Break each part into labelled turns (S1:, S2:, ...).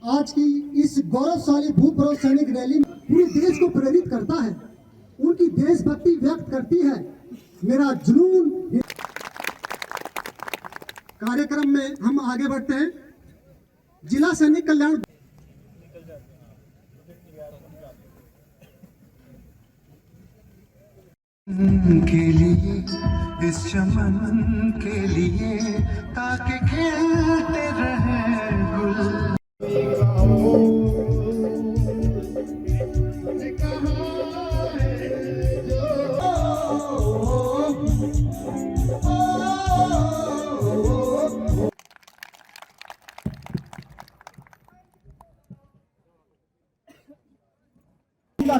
S1: आज की इस गौरवशाली भूतपूर्व सैनिक रैली पूरे देश को प्रेरित करता है, उनकी देशभक्ति व्यक्त करती है। मेरा जुनून। कार्यक्रम में हम आगे बढ़ते हैं। जिला सैनिक कल्याण
S2: के लिए, इस चमन के लिए, ताकि खेलते रहे गुल।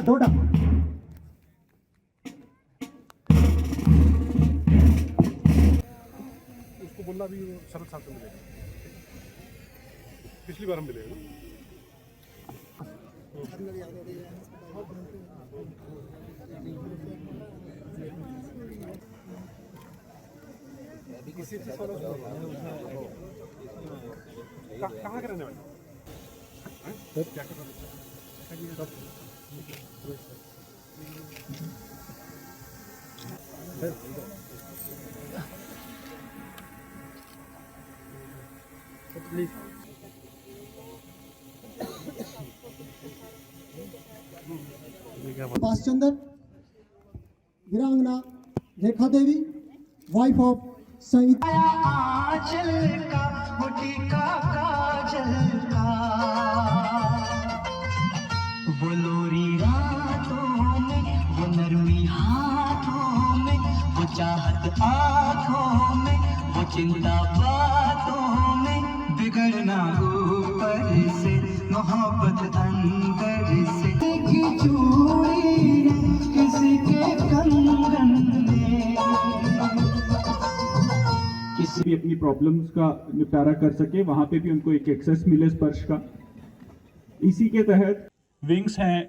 S1: डोडा
S3: उसको बोलना भी सरल शासन मिलेगा। पिछली बार हम मिले ना। कहाँ के रहने वाले? क्या कर रहे?
S1: सुभाष चंद्र, वीरांगना रेखा देवी, वाइफ ऑफ शहीद।
S2: आंचल का मुट्ठी का काजल का वो लोरी रातों में, वो नरमी हाथों में, वो चाहत आँखों में, वो चिंता बातों में, बिगड़ना ऊपर से, मोहब्बत अंदर से। किसी के कंगन में
S4: किसी भी अपनी प्रॉब्लम्स का निपटारा कर सके, वहां पे भी उनको एक एक्सेस मिले स्पर्श का। इसी के तहत विंग्स हैं,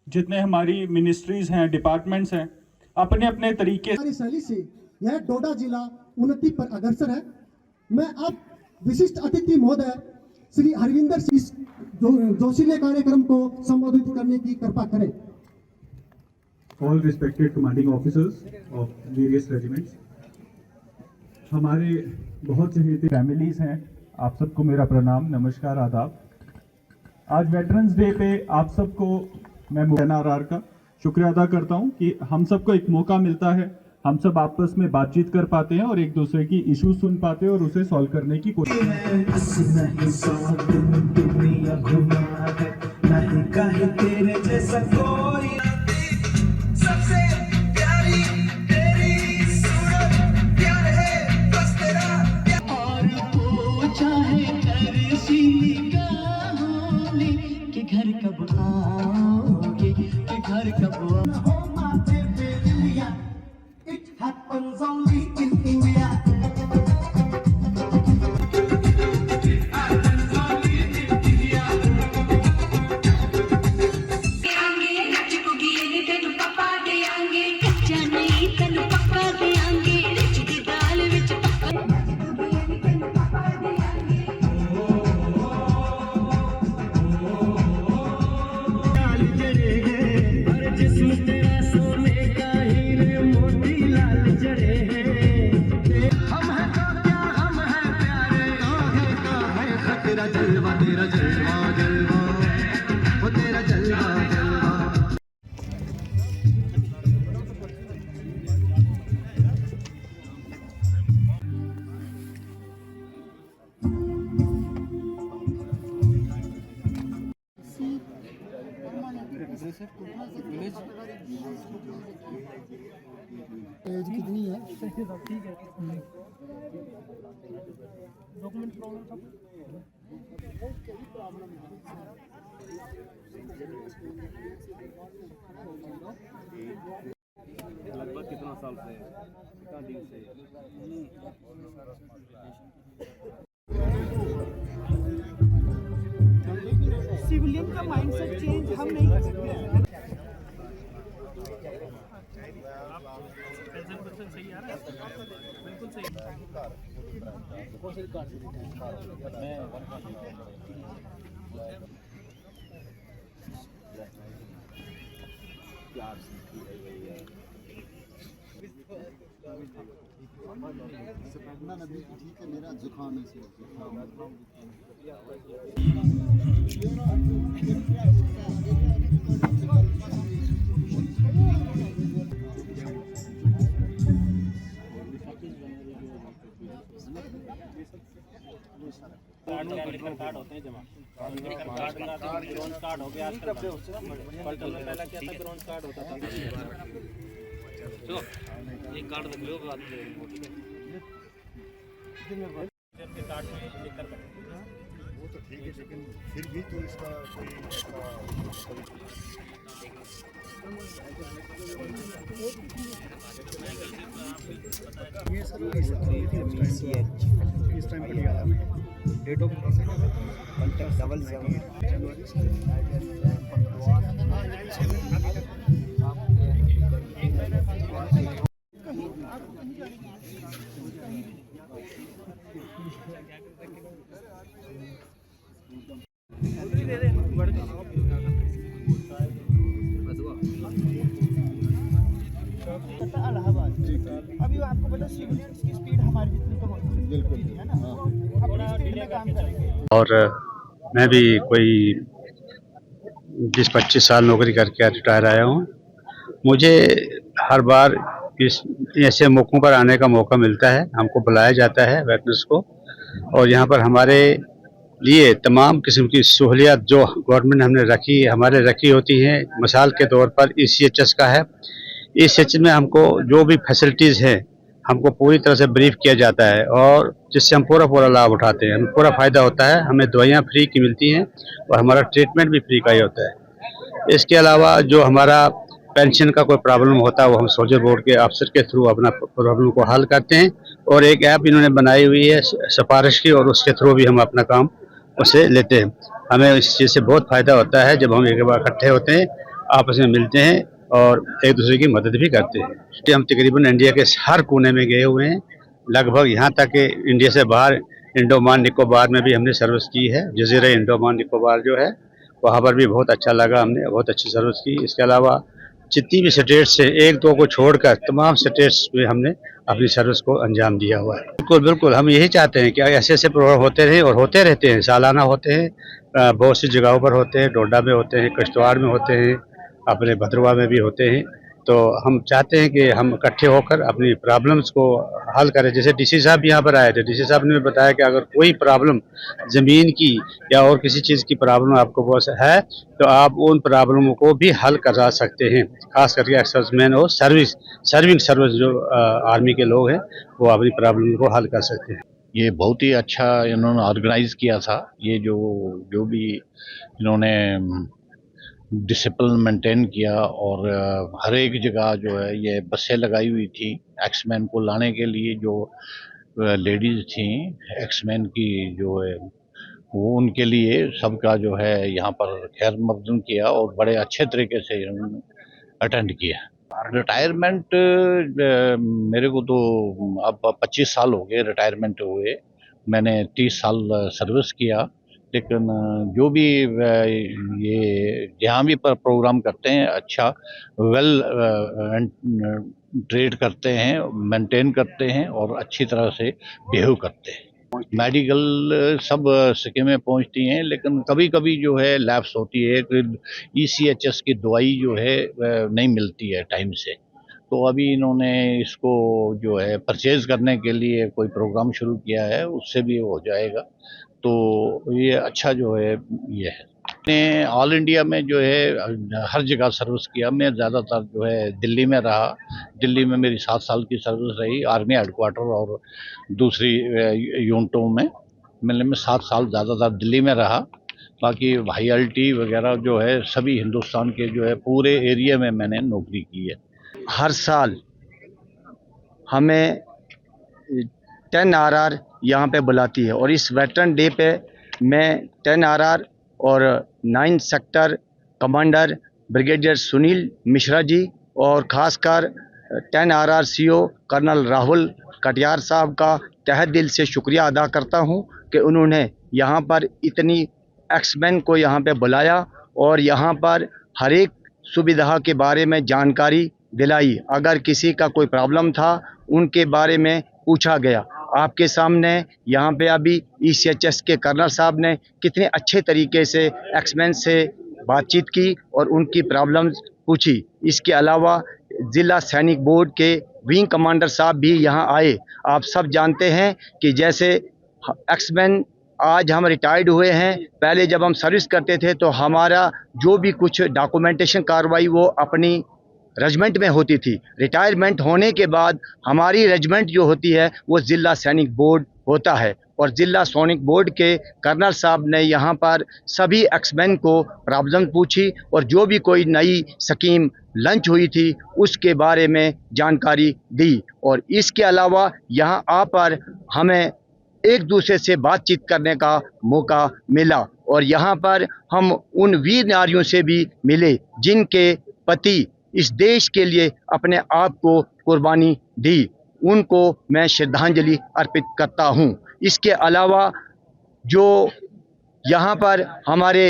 S4: जितने हमारी मिनिस्ट्रीज हैं, डिपार्टमेंट्स हैं, अपने अपने तरीके
S1: शैली से यह डोडा जिला उन्नति पर अग्रसर है। मैं अब विशिष्ट अतिथि महोदय श्री हरविंदर सिंह जोशीले कार्यक्रम को संबोधित करने की कृपा करें।
S4: All respected commanding officers of various regiments, हमारे बहुत चहेते फैमिलीज हैं, आप सबको मेरा प्रणाम, नमस्कार, आदाब। आज वेटरन्स डे पे आप सबको मैं एनआरआर का शुक्रिया अदा करता हूं कि हम सबको एक मौका मिलता है, हम सब आपस में बातचीत कर पाते हैं और एक दूसरे की इशू सुन पाते हैं और उसे सॉल्व करने की कोशिश।
S2: घर कब आओगे, घर कब It happens only in India. तेरा जलवा, तेरा जलवा, जलवा, वो तेरा जलवा, जलवा।
S1: एज कितनी है?
S3: ठीक है। डॉक्यूमेंट प्रॉब्लम था। लगभग कितना साल से, कितना दिन से?
S5: सिविलियन का माइंडसेट चेंज हम नहीं कर सकते।
S3: सही आ रहा है, बिल्कुल सही।
S2: ठीक है, मेरा जुकाम है।
S3: कार्ड होते हैं जमा कार्ड ना ब्रोंज कार्ड हो गया आजकल पलटन में पहला क्या था ब्रोंज कार्ड होता था तो एक कार्ड रख लो बात के कार्ड में लेकर
S6: वो तो ठीक है, लेकिन फिर भी तो इसका कोई ये सर इस टाइम पर याद है डेट ऑफ कॉन्टैक्ट 77 जनवरी से
S5: इलाहाबाद अभी आपको पता सिविलियंस की स्पीड हमारी जितनी तो होती है बिल्कुल है ना अपनी स्पीड में काम करेंगे।
S7: और मैं भी कोई 20-25 साल नौकरी करके रिटायर आया हूँ। मुझे हर बार इस ऐसे मौक़ों पर आने का मौका मिलता है, हमको बुलाया जाता है वेटरन्स को, और यहाँ पर हमारे लिए तमाम किस्म की सहूलियत जो गवर्नमेंट हमने हमारे रखी होती हैं। मिसाल के तौर पर ECHS का है, ECHS में हमको जो भी फैसिलिटीज़ हैं हमको पूरी तरह से ब्रीफ किया जाता है और जिससे हम पूरा लाभ उठाते हैं, हमें पूरा फ़ायदा होता है। हमें दवाइयाँ फ्री की मिलती हैं और हमारा ट्रीटमेंट भी फ्री का ही होता है। इसके अलावा जो हमारा पेंशन का कोई प्रॉब्लम होता है वो हम सोल्जर बोर्ड के अफसर के थ्रू अपना प्रॉब्लम को हल करते हैं, और एक ऐप इन्होंने बनाई हुई है सिफारिश की, और उसके थ्रू भी हम अपना काम उसे लेते हैं। हमें इस चीज़ से बहुत फ़ायदा होता है जब हम एक बार इकट्ठे होते हैं, आपस में मिलते हैं और एक दूसरे की मदद भी करते हैं। हम तकरीबन इंडिया के हर कोने में गए हुए हैं, लगभग यहाँ तक कि इंडिया से बाहर अंडमान निकोबार में भी हमने सर्विस की है। जज़ीरा अंडमान निकोबार जो है वहाँ पर भी बहुत अच्छा लगा, हमने बहुत अच्छी सर्विस की। इसके अलावा जितनी भी स्टेट्स से एक दो को छोड़कर तमाम स्टेट्स में हमने अपनी सर्विस को अंजाम दिया हुआ है। बिल्कुल हम यही चाहते हैं कि ऐसे ऐसे प्रोग्राम होते रहें, और होते रहते हैं, सालाना होते हैं, बहुत सी जगहों पर होते हैं, डोडा में होते हैं, किश्तवाड़ में होते हैं, अपने भद्रवा में भी होते हैं। तो हम चाहते हैं कि हम इकट्ठे होकर अपनी प्रॉब्लम्स को हल करें। जैसे DC साहब यहाँ पर आए थे, DC साहब ने बताया कि अगर कोई प्रॉब्लम ज़मीन की या और किसी चीज़ की प्रॉब्लम आपको बहुत है तो आप उन प्रॉब्लमों को भी हल करा सकते हैं। खास करके एक्सर्विसमैन और सर्विंग सर्विस जो आर्मी के लोग हैं वो अपनी प्रॉब्लम को हल कर सकते हैं।
S8: ये बहुत ही अच्छा इन्होंने ऑर्गेनाइज किया था। ये जो भी इन्होंने डिसिप्लिन मेंटेन किया, और हर एक जगह जो है ये बसें लगाई हुई थी एक्समैन को लाने के लिए। जो लेडीज़ थी एक्समैन की जो है वो उनके लिए सबका जो है यहाँ पर खैर मकदम किया, और बड़े अच्छे तरीके से इन्होंने अटेंड किया। रिटायरमेंट मेरे को तो अब 25 साल हो गए रिटायरमेंट हुए। मैंने 30 साल सर्विस किया, लेकिन जो भी ये जहाँ भी पर प्रोग्राम करते हैं अच्छा वेल ट्रेड करते हैं, मेंटेन करते हैं और अच्छी तरह से बिहेव करते हैं। मेडिकल सब स्कीमें पहुंचती हैं, लेकिन कभी कभी जो है लैप्स होती है कि ECHS की दवाई जो है नहीं मिलती है टाइम से। तो अभी इन्होंने इसको जो है परचेज करने के लिए कोई प्रोग्राम शुरू किया है, उससे भी हो जाएगा। तो ये अच्छा जो है ये है। मैंने ऑल इंडिया में जो है हर जगह सर्विस किया। मैं ज़्यादातर जो है दिल्ली में रहा। दिल्ली में मेरी 7 साल की सर्विस रही, आर्मी हेडक्वार्टर और दूसरी यूनिटों में। मैं 7 साल ज़्यादातर दिल्ली में रहा। बाकी ILT वगैरह जो है सभी हिंदुस्तान के जो है पूरे एरिया में मैंने नौकरी की है।
S9: हर साल हमें 10 RR यहाँ पे बुलाती है, और इस वेटरन डे पे मैं 10 RR और 9 sector commander brigadier Sunil Mishra ji और ख़ासकर 10 RR CO colonel Rahul Katiyar साहब का तहे दिल से शुक्रिया अदा करता हूं कि उन्होंने यहाँ पर इतनी एक्समैन को यहाँ पे बुलाया और यहाँ पर हर एक सुविधा के बारे में जानकारी दिलाई। अगर किसी का कोई प्रॉब्लम था उनके बारे में पूछा गया। आपके सामने यहाँ पे अभी ECHS के कर्नल साहब ने कितने अच्छे तरीके से एक्समैन से बातचीत की और उनकी प्रॉब्लम्स पूछी। इसके अलावा ज़िला सैनिक बोर्ड के विंग कमांडर साहब भी यहाँ आए। आप सब जानते हैं कि जैसे एक्समैन आज हम रिटायर्ड हुए हैं, पहले जब हम सर्विस करते थे तो हमारा जो भी कुछ डॉक्यूमेंटेशन कार्रवाई वो अपनी रेजिमेंट में होती थी। रिटायरमेंट होने के बाद हमारी रेजिमेंट जो होती है वो ज़िला सैनिक बोर्ड होता है और ज़िला सैनिक बोर्ड के कर्नल साहब ने यहाँ पर सभी एक्समैन को प्रॉब्लम पूछी और जो भी कोई नई स्कीम लॉन्च हुई थी उसके बारे में जानकारी दी। और इसके अलावा यहाँ पर हमें एक दूसरे से बातचीत करने का मौका मिला और यहाँ पर हम उन वीर नारियों से भी मिले जिनके पति इस देश के लिए अपने आप को कुर्बानी दी। उनको मैं श्रद्धांजलि अर्पित करता हूँ। इसके अलावा जो यहाँ पर हमारे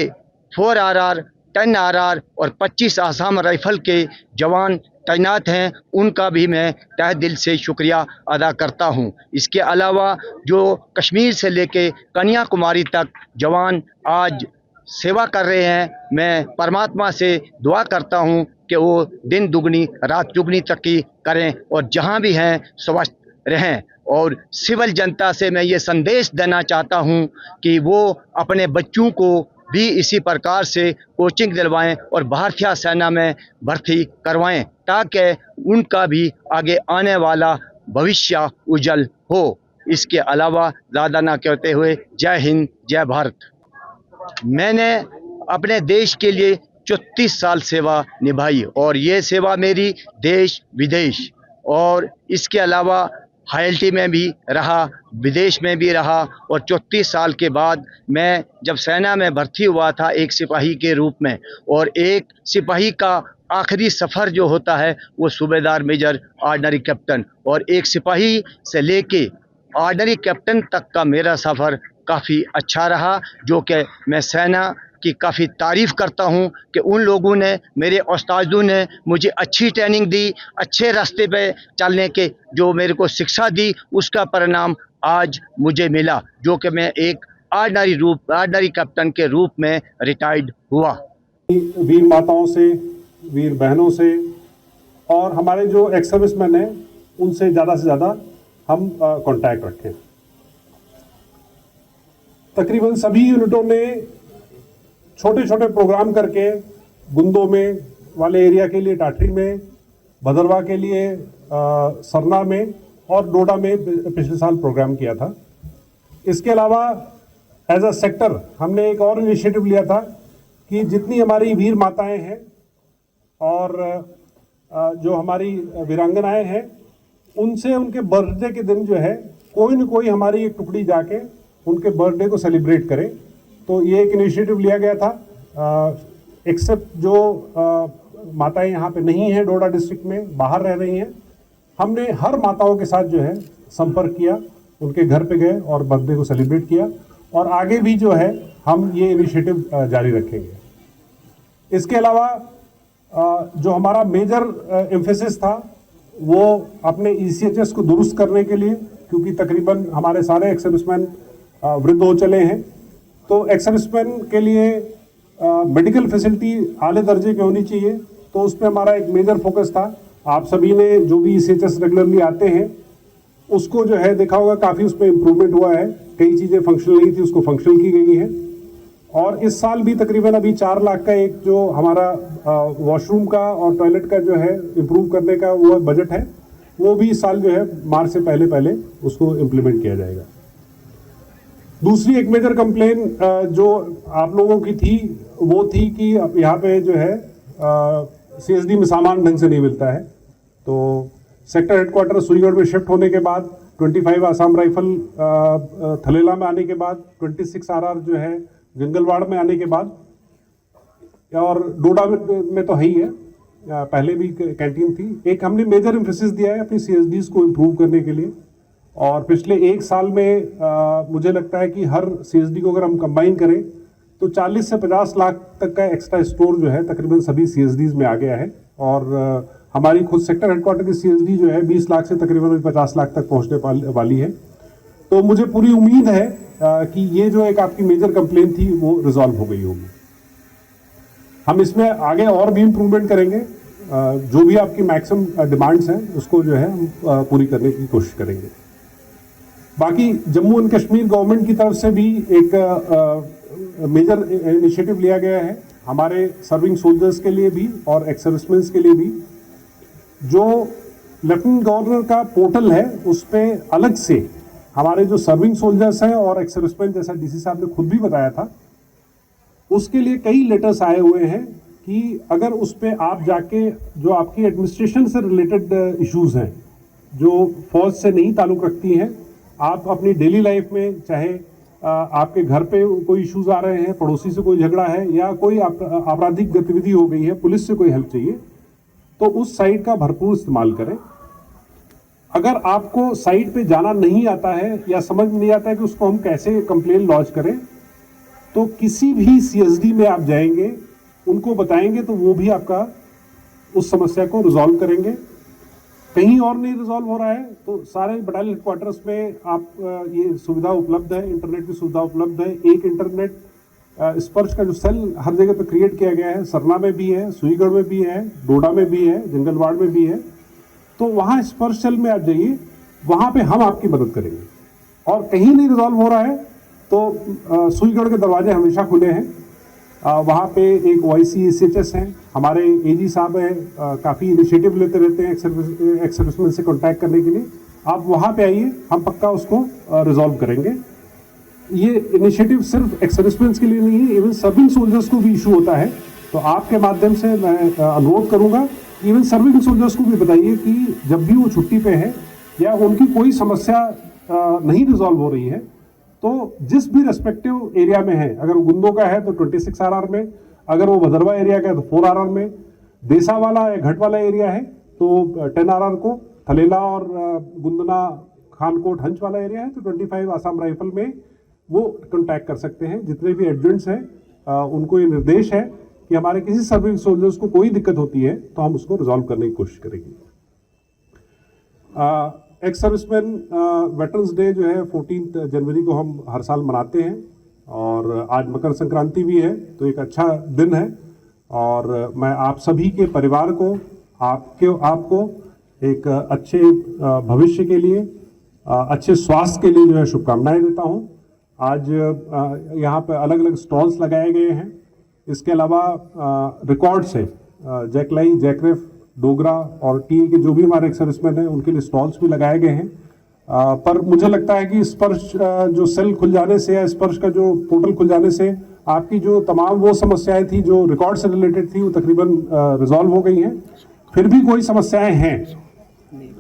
S9: 4RR, 10RR और 25 आसाम राइफल के जवान तैनात हैं, उनका भी मैं तहे दिल से शुक्रिया अदा करता हूं। इसके अलावा जो कश्मीर से लेके कन्याकुमारी तक जवान आज सेवा कर रहे हैं, मैं परमात्मा से दुआ करता हूं कि वो दिन दुगनी रात चुगनी तरक्की करें और जहां भी हैं स्वस्थ रहें। और सिविल जनता से मैं ये संदेश देना चाहता हूं कि वो अपने बच्चों को भी इसी प्रकार से कोचिंग दिलवाएं और भारतीय सेना में भर्ती करवाएं ताकि उनका भी आगे आने वाला भविष्य उज्जवल हो। इसके अलावा ज़्यादा ना कहते हुए जय हिंद, जय भारत। मैंने अपने देश के लिए 34 साल सेवा निभाई और ये सेवा मेरी देश विदेश और इसके अलावा हायल्टी में भी रहा, विदेश में भी रहा। और 34 साल के बाद मैं जब सेना में भर्ती हुआ था एक सिपाही के रूप में, और एक सिपाही का आखिरी सफ़र जो होता है वो सूबेदार मेजर ऑर्डिनरी कैप्टन, और एक सिपाही से लेके ऑर्डिनरी कैप्टन तक का मेरा सफ़र काफ़ी अच्छा रहा, जो कि मैं सेना की काफ़ी तारीफ़ करता हूं कि उन लोगों ने, मेरे उस्तादों ने मुझे अच्छी ट्रेनिंग दी, अच्छे रास्ते पे चलने के जो मेरे को शिक्षा दी, उसका परिणाम आज मुझे मिला, जो कि मैं एक ऑर्डिनरी कैप्टन के रूप में रिटायर्ड हुआ।
S10: वीर माताओं से, वीर बहनों से और हमारे जो एक्स सर्विसमैन हैं उनसे ज़्यादा से ज़्यादा हम कांटेक्ट रखें। तकरीबन सभी यूनिटों ने छोटे छोटे प्रोग्राम करके गुंदों में वाले एरिया के लिए टाटरी में, भदरवा के लिए सरना में और डोडा में पिछले साल प्रोग्राम किया था। इसके अलावा एज अ सेक्टर हमने एक और इनिशिएटिव लिया था कि जितनी हमारी वीर माताएं हैं और जो हमारी वीरांगनाएं हैं, उनसे उनके बर्थडे के दिन जो है कोई न कोई हमारी एक टुकड़ी जाके उनके बर्थडे को सेलिब्रेट करे। तो ये एक इनिशिएटिव लिया गया था। एक्सेप्ट जो माताएं यहाँ पे नहीं हैं डोडा डिस्ट्रिक्ट में, बाहर रह रही हैं, हमने हर माताओं के साथ जो है संपर्क किया, उनके घर पे गए और बर्थडे को सेलिब्रेट किया, और आगे भी जो है हम ये इनिशिएटिव जारी रखेंगे। इसके अलावा जो हमारा मेजर एम्फेसिस था वो अपने ECHS को दुरुस्त करने के लिए, क्योंकि तकरीबन हमारे सारे एक्स सर्विसमैन वृद्ध हो चले हैं, तो एक्स सर्विसमैन के लिए मेडिकल फैसिलिटी आले दर्जे की होनी चाहिए। तो उस पर हमारा एक मेजर फोकस था। आप सभी ने जो भी ECHS रेगुलरली आते हैं उसको जो है देखा होगा, काफ़ी उस पर इम्प्रूवमेंट हुआ है। कई चीज़ें फंक्शनल नहीं थी, उसको फंक्शनल की गई है। और इस साल भी तकरीबन अभी 4 लाख का एक जो हमारा वॉशरूम का और टॉयलेट का जो है इम्प्रूव करने का वो बजट है, वो भी इस साल जो है मार्च से पहले उसको इम्प्लीमेंट किया जाएगा। दूसरी एक मेजर कंप्लेन जो आप लोगों की थी वो थी कि यहाँ पे जो है CSD में सामान ढंग से नहीं मिलता है। तो सेक्टर हेडक्वार्टर सूरीगढ़ में शिफ्ट होने के बाद, 25 आसाम राइफल थलेला में आने के बाद, 26 RR जो है गंगलवाड़ में आने के बाद, और डोडा में तो है ही है, पहले भी कैंटीन थी। एक हमने मेजर एम्फेसिस दिया है अपनी CSDs को इम्प्रूव करने के लिए। और पिछले एक साल में मुझे लगता है कि हर CSD को अगर हम कंबाइन करें तो 40 से 50 लाख तक का एक्स्ट्रा स्टोर जो है तकरीबन सभी CSDs में आ गया है। और हमारी खुद सेक्टर हेडक्वार्टर की CSD जो है 20 लाख से तकरीबन 50 लाख तक पहुंचने वाली है। तो मुझे पूरी उम्मीद है कि ये जो एक आपकी मेजर कंप्लेन थी वो रिजॉल्व हो गई होगी। हम इसमें आगे और भी इम्प्रूवमेंट करेंगे, जो भी आपकी मैक्सिमम डिमांड्स हैं उसको जो है हम पूरी करने की कोशिश करेंगे। बाकी जम्मू एंड कश्मीर गवर्नमेंट की तरफ से भी एक मेजर इनिशिएटिव लिया गया है हमारे सर्विंग सोल्जर्स के लिए भी और एक्स सर्विसमैन के लिए भी। जो लेफ्टिनेंट गवर्नर का पोर्टल है उस पर अलग से हमारे जो सर्विंग सोल्जर्स हैं और एक्स सर्विसमैन, जैसा DC साहब ने खुद भी बताया था, उसके लिए कई लेटर्स आए हुए हैं कि अगर उस पर आप जाके जो आपकी एडमिनिस्ट्रेशन से रिलेटेड इश्यूज हैं जो फौज से नहीं ताल्लुक़ रखती हैं, आप अपनी डेली लाइफ में चाहे आपके घर पे कोई इश्यूज आ रहे हैं, पड़ोसी से कोई झगड़ा है या कोई आपराधिक गतिविधि हो गई है, पुलिस से कोई हेल्प चाहिए, तो उस साइट का भरपूर इस्तेमाल करें। अगर आपको साइट पे जाना नहीं आता है या समझ नहीं आता है कि उसको हम कैसे कंप्लेन लॉन्च करें, तो किसी भी CSD में आप जाएंगे, उनको बताएंगे तो वो भी आपका उस समस्या को रिजॉल्व करेंगे। कहीं और नहीं रिजॉल्व हो रहा है तो सारे बटालियन हेडक्वार्टर्स में आप ये सुविधा उपलब्ध है, इंटरनेट की सुविधा उपलब्ध है। एक इंटरनेट स्पर्श का जो सेल हर जगह पे क्रिएट किया गया है, सरना में भी है, सुईगढ़ में भी है, डोडा में भी है, जंगलवाड़ में भी है, तो वहाँ स्पर्श सेल में आप जाइए, वहाँ पे हम आपकी मदद करेंगे। और कहीं नहीं रिजॉल्व हो रहा है तो सुईगढ़ के दरवाजे हमेशा खुले हैं। वहाँ पे एक OIC SHS हैं, हमारे AG साहब हैं, काफ़ी इनिशिएटिव लेते रहते हैं एक्स सर्विसमैन से कॉन्टैक्ट करने के लिए। आप वहाँ पे आइए, हम पक्का उसको रिजॉल्व करेंगे। ये इनिशिएटिव सिर्फ एक्स सर्विसमैन के लिए नहीं है, इवन सर्विंग सोल्जर्स को भी इशू होता है। तो आपके माध्यम से मैं अनुरोध करूँगा, इवन सर्विंग सोल्जर्स को भी बताइए कि जब भी वो छुट्टी पे है या उनकी कोई समस्या नहीं रिजॉल्व हो रही है, तो जिस भी रेस्पेक्टिव एरिया में है, अगर गुंदो का है तो 26 RR में, अगर वो भदरवा एरिया का है तो 4 RR में, देसा वाला या घट वाला एरिया है तो 10 RR को, थलेला और गुंदना खानकोट हंच वाला एरिया है तो 25 आसाम राइफल में वो कॉन्टैक्ट कर सकते हैं। जितने भी एजेंट्स हैं उनको ये निर्देश है कि हमारे किसी सर्विंग सोल्जर्स को कोई दिक्कत होती है तो हम उसको रिजॉल्व करने की कोशिश करेंगे। एक्स सर्विसमैन वेटरन्स डे जो है 14 जनवरी को हम हर साल मनाते हैं और आज मकर संक्रांति भी है, तो एक अच्छा दिन है। और मैं आप सभी के परिवार को, आपको एक अच्छे भविष्य के लिए, अच्छे स्वास्थ्य के लिए जो है शुभकामनाएं देता हूं। आज यहाँ पे अलग अलग स्टॉल्स लगाए गए हैं। इसके अलावा रिकॉर्ड्स है, जैकलाई, जैकरेफ, डोगरा और टी के जो भी हमारे एक्स सर्विसमैन हैं उनके लिए स्टॉल्स भी लगाए गए हैं। पर मुझे लगता है कि स्पर्श जो सेल खुल जाने से या स्पर्श का जो पोर्टल खुल जाने से आपकी जो तमाम वो समस्याएं थी जो रिकॉर्ड से रिलेटेड थी वो तकरीबन रिजॉल्व हो गई हैं। फिर भी कोई समस्याएं हैं,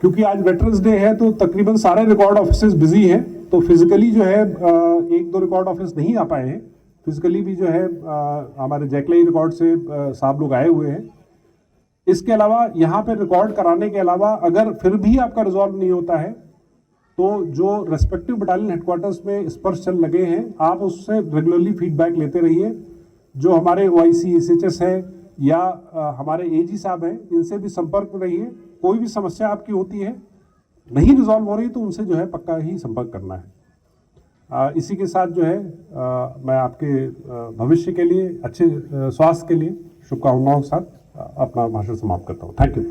S10: क्योंकि आज वेटरन्स डे है तो तकरीबन सारे रिकॉर्ड ऑफिस बिजी हैं, तो फिजिकली जो है 1-2 रिकॉर्ड ऑफिस नहीं आ पाए हैं। फिजिकली भी जो है हमारे जैकलाई रिकॉर्ड से साहब लोग आए हुए हैं। इसके अलावा यहाँ पे रिकॉर्ड कराने के अलावा अगर फिर भी आपका रिजॉल्व नहीं होता है तो जो रेस्पेक्टिव बटालियन हेडक्वार्टर्स में स्पर्श सेल लगे हैं, आप उससे रेगुलरली फीडबैक लेते रहिए। जो हमारे OIC SHS है या हमारे AG साहब हैं, इनसे भी संपर्क में रहिए। कोई भी समस्या आपकी होती है, नहीं रिजॉल्व हो रही, तो उनसे जो है पक्का ही संपर्क करना है। इसी के साथ जो है मैं आपके भविष्य के लिए, अच्छे स्वास्थ्य के लिए शुभकामनाओं के साथ अपना भाषण समाप्त करता हूँ। Thank you.